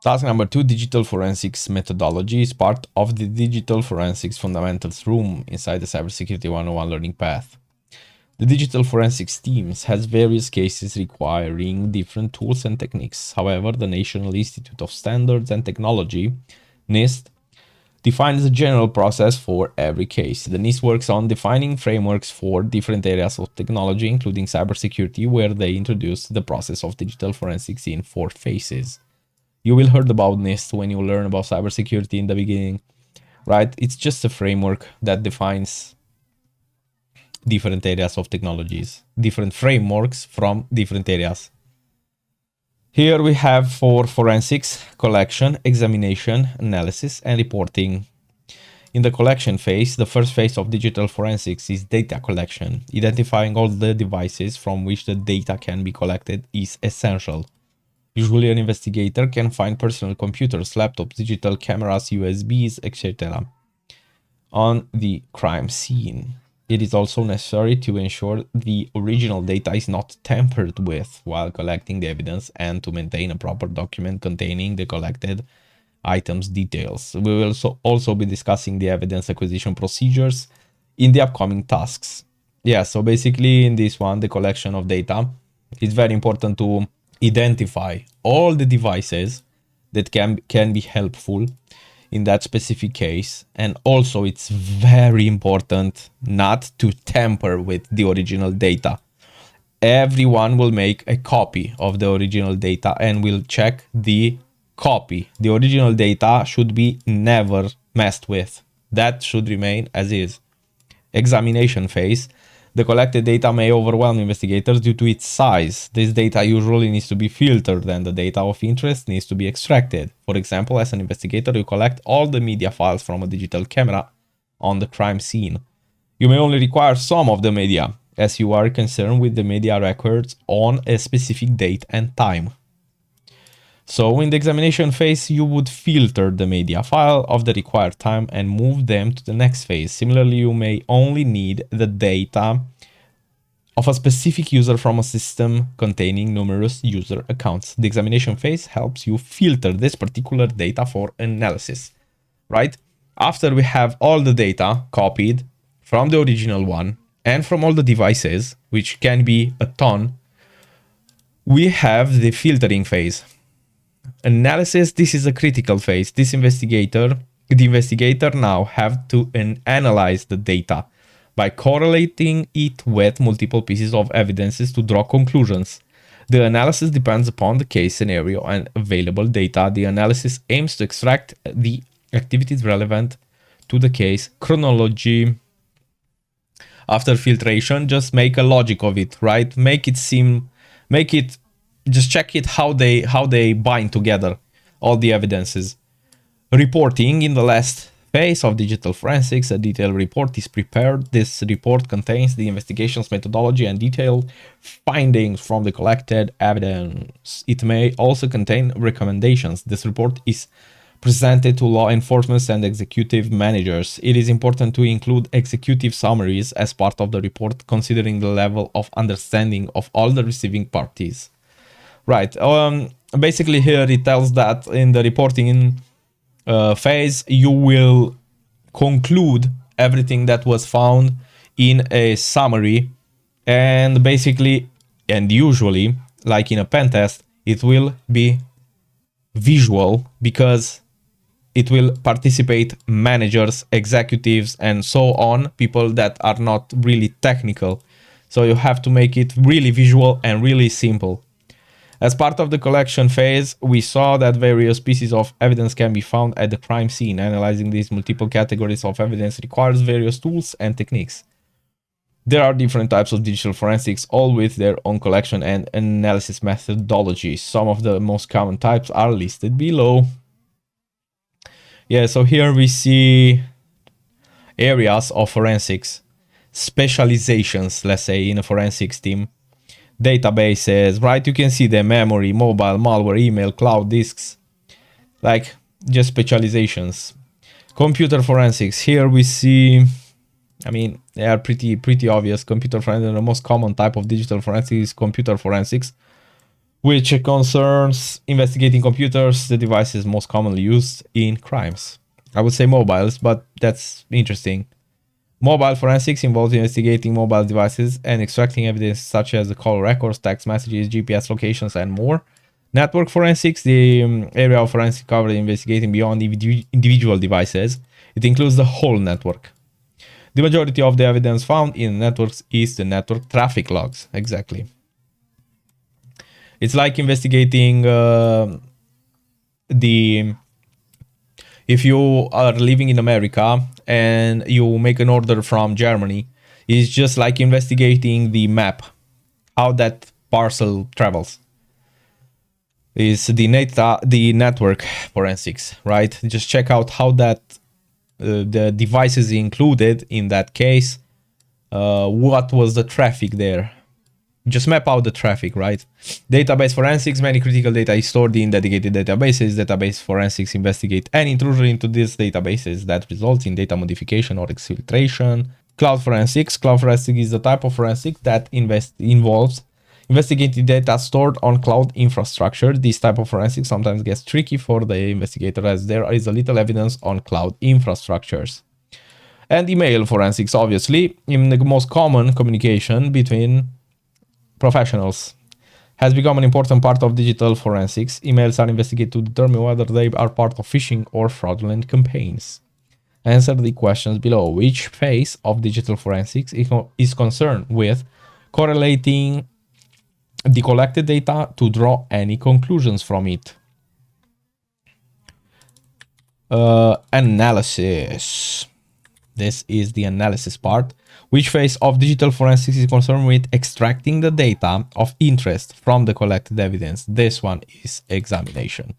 Task number 2, digital forensics methodology, is part of the digital forensics fundamentals room inside the cybersecurity 101 learning path. The digital forensics teams has various cases requiring different tools and techniques. However, the National Institute of Standards and Technology, NIST, defines a general process for every case. The NIST works on defining frameworks for different areas of technology, including cybersecurity, where they introduced the process of digital forensics in 4 phases. You will heard about NIST when you learn about cybersecurity in the beginning, right? It's just a framework that defines different areas of technologies, different frameworks from different areas. Here we have for forensics, collection, examination, analysis, and reporting. In the collection phase, the first phase of digital forensics is data collection. Identifying all the devices from which the data can be collected is essential. Usually an investigator can find personal computers, laptops, digital cameras, USBs, etc. on the crime scene. It is also necessary to ensure the original data is not tampered with while collecting the evidence and to maintain a proper document containing the collected items details. We will also be discussing the evidence acquisition procedures in the upcoming tasks. Yeah, so basically in this one, the collection of data, it's very important to identify all the devices that can be helpful in that specific case. And also it's very important not to tamper with the original data. Everyone will make a copy of the original data and will check the copy. The original data should be never messed with. That should remain as is. Examination phase. The collected data may overwhelm investigators due to its size. This data usually needs to be filtered and the data of interest needs to be extracted. For example, as an investigator, you collect all the media files from a digital camera on the crime scene. You may only require some of the media, as you are concerned with the media records on a specific date and time. So in the examination phase, you would filter the media file of the required time and move them to the next phase. Similarly, you may only need the data of a specific user from a system containing numerous user accounts. The examination phase helps you filter this particular data for analysis, right? After we have all the data copied from the original one and from all the devices, which can be a ton, we have the filtering phase. Analysis, this is a critical phase. The investigator now have to analyze the data by correlating it with multiple pieces of evidences to draw conclusions. The analysis depends upon the case scenario and available data. The analysis aims to extract the activities relevant to the case chronology. After filtration, just make a logic of it, right? Just check it how they bind together, all the evidences. Reporting, in the last phase of digital forensics, a detailed report is prepared. This report contains the investigation's methodology and detailed findings from the collected evidence. It may also contain recommendations. This report is presented to law enforcement and executive managers. It is important to include executive summaries as part of the report, considering the level of understanding of all the receiving parties. Right. Basically here it tells that in the reporting phase, you will conclude everything that was found in a summary, and basically, and usually, like in a pen test, it will be visual because it will participate managers, executives, and so on, people that are not really technical. So you have to make it really visual and really simple. As part of the collection phase, we saw that various pieces of evidence can be found at the crime scene. Analyzing these multiple categories of evidence requires various tools and techniques. There are different types of digital forensics, all with their own collection and analysis methodologies. Some of the most common types are listed below. Yeah, so here we see areas of forensics, specializations, let's say, in a forensics team. Databases, right? You can see the memory, mobile, malware, email, cloud disks, like just specializations. Computer forensics, here we see, I mean, they are pretty obvious. Computer forensics, the most common type of digital forensics is computer forensics, which concerns investigating computers, the devices most commonly used in crimes. I would say mobiles, but that's interesting. Mobile forensics involves investigating mobile devices and extracting evidence such as call records, text messages, GPS locations, and more. Network forensics, the area of forensic coverage investigating beyond individual devices. It includes the whole network. The majority of the evidence found in networks is the network traffic logs. Exactly. It's like investigating if you are living in America and you make an order from Germany, it's just like investigating the map, how that parcel travels. Is the network forensics, right? Just check out how that the devices included in that case, what was the traffic there. Just map out the traffic, right? Database forensics, many critical data is stored in dedicated databases. Database forensics investigate any intrusion into these databases that results in data modification or exfiltration. Cloud forensics is the type of forensic that involves investigating data stored on cloud infrastructure. This type of forensics sometimes gets tricky for the investigator as there is a little evidence on cloud infrastructures. And email forensics, obviously, in the most common communication between professionals, has become an important part of digital forensics. Emails are investigated to determine whether they are part of phishing or fraudulent campaigns. Answer the questions below. Which phase of digital forensics is concerned with correlating the collected data to draw any conclusions from it? Analysis. This is the analysis part. Which phase of digital forensics is concerned with extracting the data of interest from the collected evidence? This one is examination.